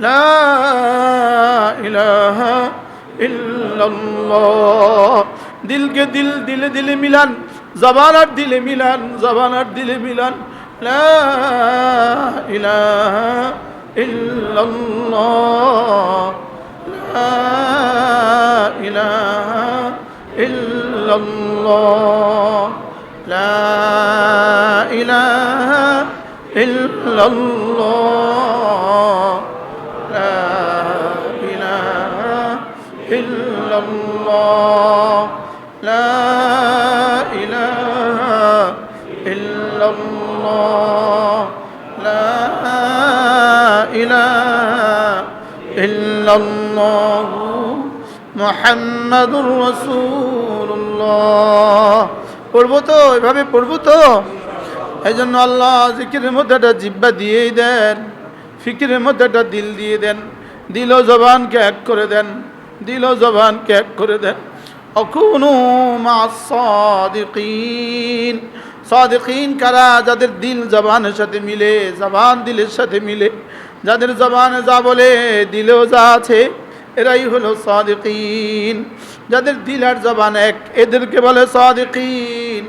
লা ইলাহা ইল্লাল্লাহ। দিলকে দিল, দিলে দিলে মিলান, জবান আর দিলে মিলান, জবান আর দিলে মিলান। লা ইলাহা ইল্লাল্লাহ, লা ইলাহা ইল্লাল্লাহ, লা ইলাহা ইল্লাল্লাহ, লা ইলাহা ইল্লাল্লাহ, লা ইলাহা ইল্লাল্লাহ, লা ইলাহা ইল্লাল্লাহ, মুহাম্মাদুর রাসূলুল্লাহ। পড়বো তো, এভাবে পড়বো তো। এই জন্য আল্লাহ জিকিরের মধ্যে একটা জিহ্বা দিয়েই দেন, ফিকিরের মধ্যে একটা দিল দিয়ে দেন, দিল ও জবানকে এক করে দেন, দিল ও জবানকে এক করে দেন। আকুনু মা'আস সাদিকিন। সাদিকিন কারা? যাদের দিল জবানের সাথে মিলে, জবান দিলের সাথে মিলে, যাদের জবানে যা বলে দিলেও যা আছে, এরাই হলো সাদিকিন। যাদের দিল আর জবান এক, এদেরকে বলে সাদিকিন।